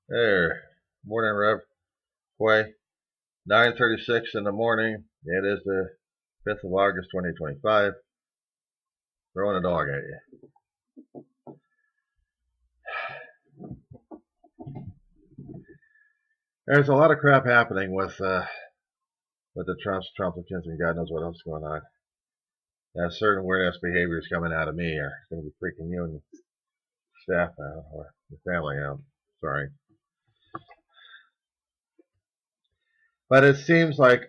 There. Morning, Rev. Quay. 9:36 in the morning. It is the 5th of August, 2025. Throwing a dog at you. There's a lot of crap happening with the Trumpkins, and God knows what else is going on. Certain weird-ass behaviors coming out of me are going to be freaking you and staff out, or your family out. Sorry. But it seems like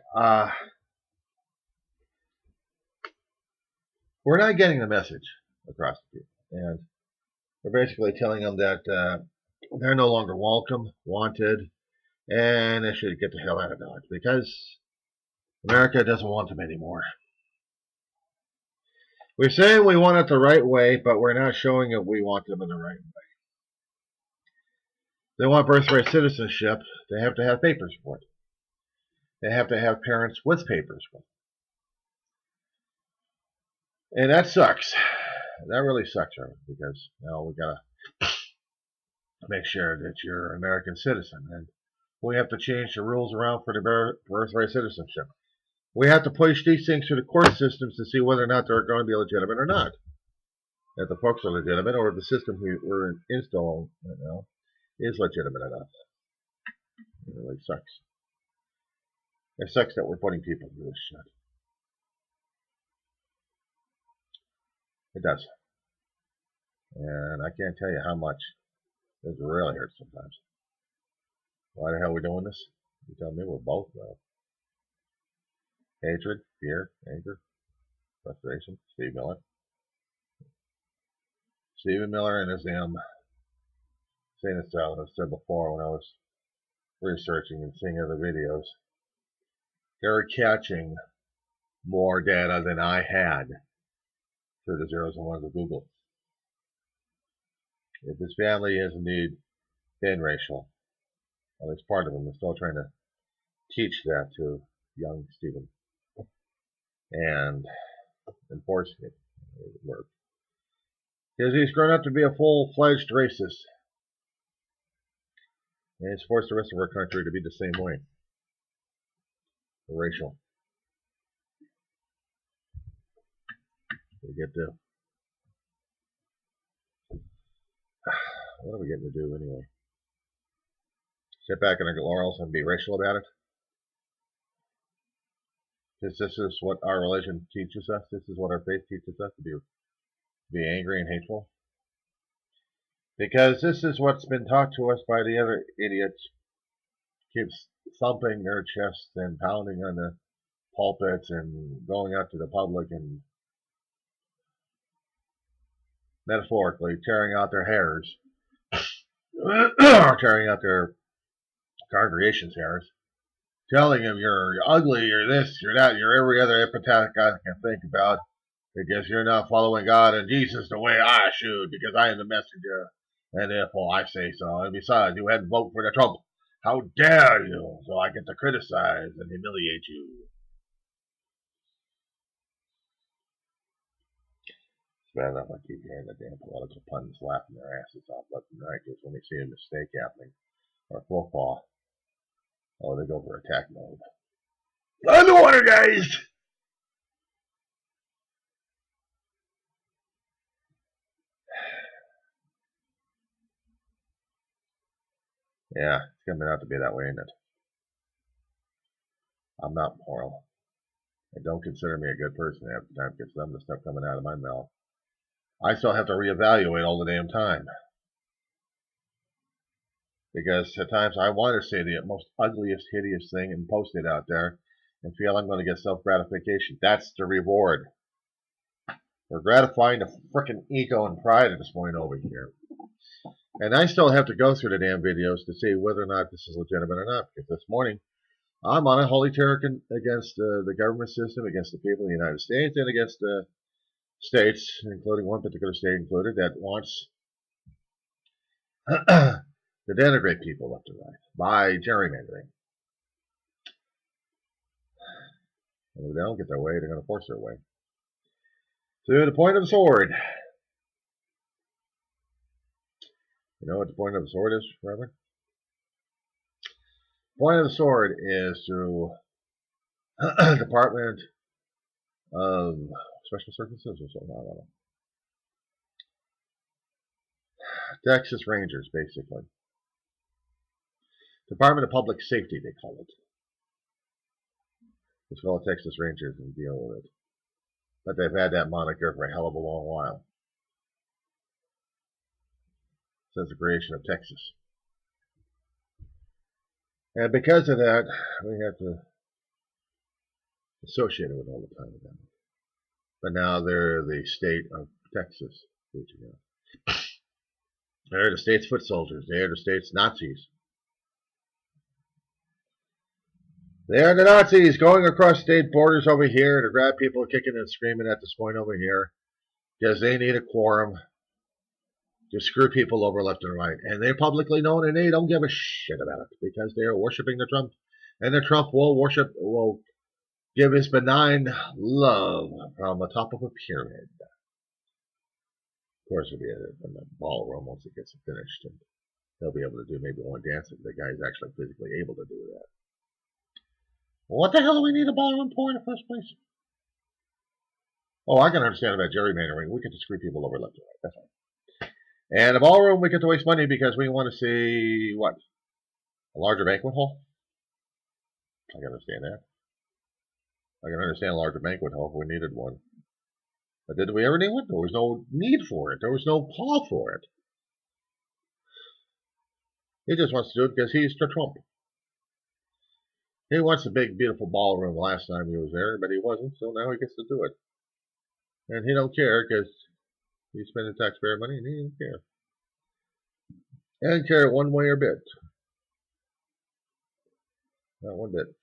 we're not getting the message across to people. And we're basically telling them that they're no longer welcome, wanted, and they should get the hell out of Dodge because America doesn't want them anymore. We're saying we want it the right way, but we're not showing that we want them in the right way. They want birthright citizenship. They have to have papers for it. They have to have parents with papers for it. And that sucks. That really sucks, right? Because now we gotta make sure that you're an American citizen, and we have to change the rules around for the birthright citizenship. We have to push these things through the court systems to see whether or not they're going to be legitimate or not. That the folks are legitimate, or the system we're installing right now is legitimate enough. It really sucks. It sucks that we're putting people through this shit. It does. And I can't tell you how much it really hurts sometimes. Why the hell are we doing this? You tell me. We're both hatred, fear, anger, frustration. Steve Miller. Stephen Miller and his saying style, as I said before when I was researching and seeing other videos, they're catching more data than I had through the zeros and ones of Google. If his family is indeed been racial, at least part of them is still trying to teach that to young Stephen and enforcing it work. Because he's grown up to be a full-fledged racist. And he's forced the rest of our country to be the same way. Racial. We get to. What are we getting to do anyway? Sit back in our laurels and be racial about it? Because this is what our religion teaches us. This is what our faith teaches us, to be angry and hateful. Because this is what's been taught to us by the other idiots. Keeps thumping their chests and pounding on the pulpits and going out to the public and metaphorically tearing out their hairs, or tearing out their congregation's hairs, telling them you're ugly, you're this, you're that, you're every other epithet I can think about, because you're not following God and Jesus the way I should, because I am the messenger, and therefore I say so. And besides, you had to vote for the Trump. How dare you? So I get to criticize and humiliate you. It's bad enough I keep hearing the damn political pundits laughing their asses off left and right because when they see a mistake happening or faux pas, oh, they go for attack mode. Underwater, guys! Yeah, it's coming out to be that way, isn't it? I'm not moral. They don't consider me a good person half the time because some of the stuff coming out of my mouth, I still have to reevaluate all the damn time. Because at times I want to say the most ugliest, hideous thing and post it out there and feel I'm going to get self-gratification. That's the reward. We're gratifying the frickin' ego and pride at this point over here. And I still have to go through the damn videos to see whether or not this is legitimate or not. Because this morning, I'm on a holy terror against the government system, against the people in the United States, and against the states, including one particular state included, that wants to denigrate people left and right by gerrymandering. And if they don't get their way, they're going to force their way. To the point of the sword. You know what the point of the sword is, brother? Point of the sword is through Department of Special Services or something. I don't know. Texas Rangers, basically. Department of Public Safety, they call it. It's called Texas Rangers and deal with it. But they've had that moniker for a hell of a long while. Since the creation of Texas. And because of that, we have to associate it with all the time with them. But now they're the state of Texas. They're the state's foot soldiers. They're the state's Nazis. They're the Nazis going across state borders over here to grab people kicking and screaming at this point over here because they need a quorum to screw people over left and right. And they're publicly known and they don't give a shit about it because they are worshiping the Trump. And the Trump will give his benign love from the top of a pyramid. Of course, it'll be in the ballroom once it gets finished. And they'll be able to do maybe one dance if the guy's actually physically able to do that. What the hell do we need a ballroom for in the first place? Oh, I can understand about gerrymandering. We get to screw people over left and right. That's right. And a ballroom, we get to waste money because we want to see, what? A larger banquet hall? I can understand that. I can understand a larger banquet hall if we needed one. But did we ever need one? There was no need for it. There was no call for it. He just wants to do it because he's the Trump. He wants a big, beautiful ballroom last time he was there, but he wasn't, so now he gets to do it. And he don't care because he's spending taxpayer money and he doesn't care. He doesn't care one way or bit. Not one bit.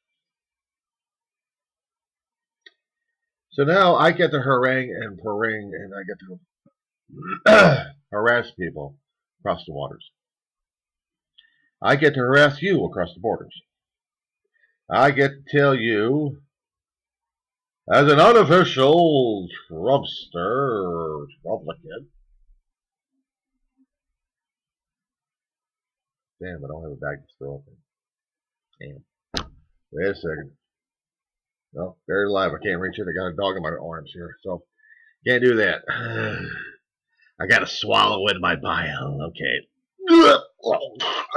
So now I get to harangue and harangue and I get to harass people across the waters. I get to harass you across the borders. I get to tell you, as an unofficial Trumpster, Trumplicant. Damn, I don't have a bag to throw open. Damn. Wait a second. No, buried alive. I can't reach it. I got a dog in my arms here, so can't do that. I gotta swallow in my bile. Okay.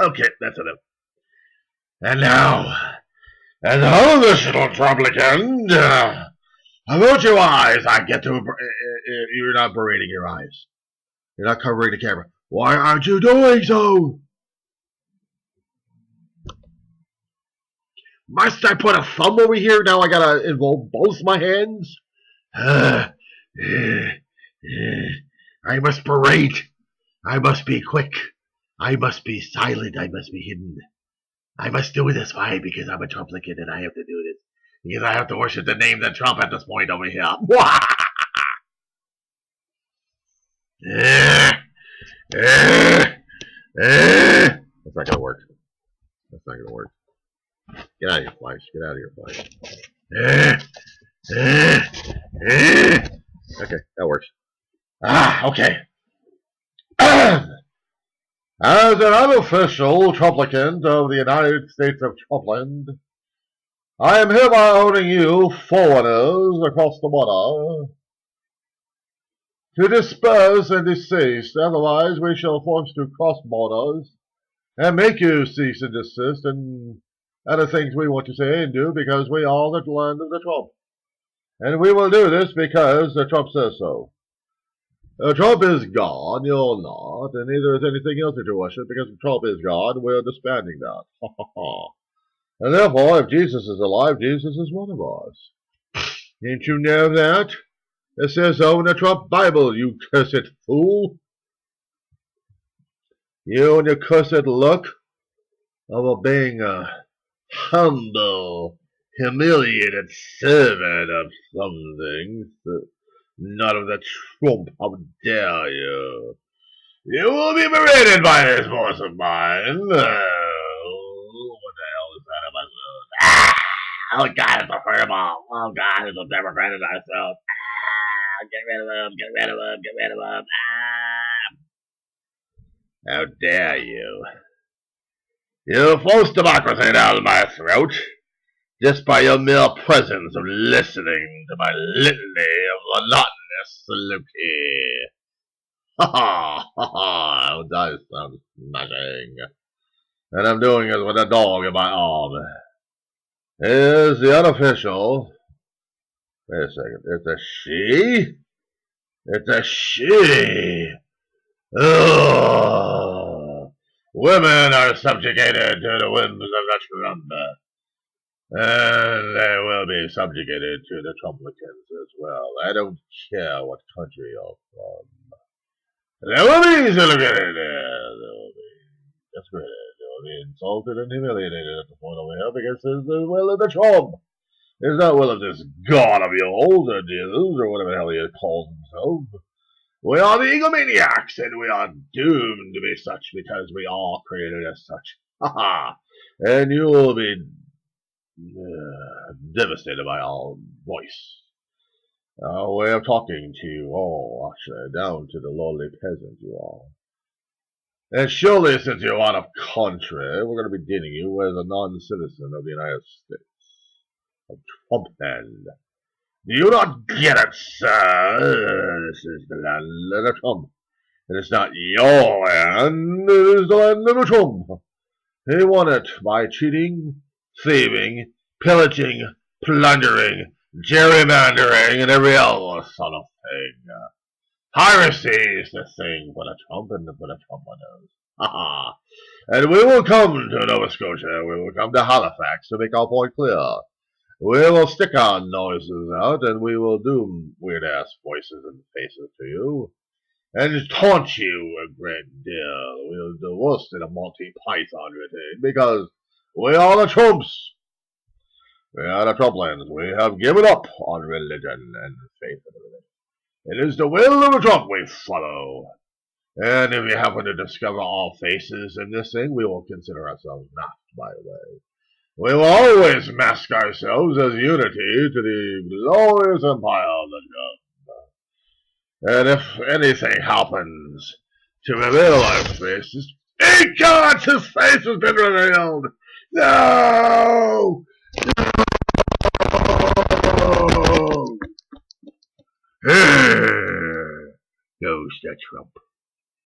Okay, that's enough. And now, as an unofficial Trumplicant, about your eyes, I get to. You're not berating your eyes. You're not covering the camera. Why aren't you doing so? Must I put a thumb over here? Now I gotta involve both my hands? I must berate. I must be quick. I must be silent. I must be hidden. I must do this. Why? Because I'm a Trumplicant and I have to do this. Because I have to worship the name of Trump at this point over here. That's not gonna work. That's not gonna work. Get out of here, flies. Get out of here, flies. Okay, that works. Okay. As an unofficial Trumplicant of the United States of Trumpland, I am hereby ordering you, foreigners across the water, to disperse and desist. Otherwise, we shall force to cross borders and make you cease and desist and other things we want to say and do because we are the land of the Trump. And we will do this because the Trump says so. Trump is God, you're not, and neither is anything else that you worship because Trump is God, we're disbanding that. And therefore, if Jesus is alive, Jesus is one of us. Didn't you know that? It says so in the Trump Bible, you cursed fool. You and your cursed look of being a humble, humiliated servant of something, not of the Trump. How dare you? You will be berated by this voice of mine. What the hell is that in my throat? Oh God, it's a fireball. Oh God, it's a Democrat in our throat. Get rid of him, get rid of him, get rid of him. How dare you? You forced democracy down my throat just by your mere presence of listening to my litany of monotonous soliloquy. Ha ha ha ha! That sounds smashing. And I'm doing it with a dog in my arm. Here's the unofficial. Wait a second. It's a she? It's a she! Ugh. Women are subjugated to the whims of the Trump. And they will be subjugated to the Trumplicans as well. I don't care what country you're from. They will be subjugated. They will be discredited. They will be insulted and humiliated at the point over here because it's the will of the Trump. It's not will of this god of yours or Jesus or whatever the hell he calls himself. We are the egomaniacs, and we are doomed to be such because we are created as such. Ha ha! And you will be devastated by our voice. Our way of talking to you all, actually, down to the lowly peasant you are. And surely, since you're out of country, we're going to be dealing you as a non-citizen of the United States. Of Trumpland. Do you not get it, sir? This is the land of Trump. And it's not your land, it is the land of Trump. He won it by cheating, thieving, pillaging, plundering, gerrymandering, and every other sort of thing. Piracy is the thing for the Trump and for the Trumpers. Ha ha. And we will come to Nova Scotia, we will come to Halifax to make our point clear. We will stick our noises out, and we will do weird-ass voices and faces to you, and taunt you a great deal. We'll do worse than a Monty Python routine, because we are the Trumps. We are the Trumplands. We have given up on religion and faith and everything. It is the will of the Trump we follow. And if you happen to discover our faces in this thing, we will consider ourselves not, by the way. We will always mask ourselves as unity to the glorious empire of the Trump. And if anything happens to reveal our faces, thank God his face has been revealed! No! No! Here goes the Trump.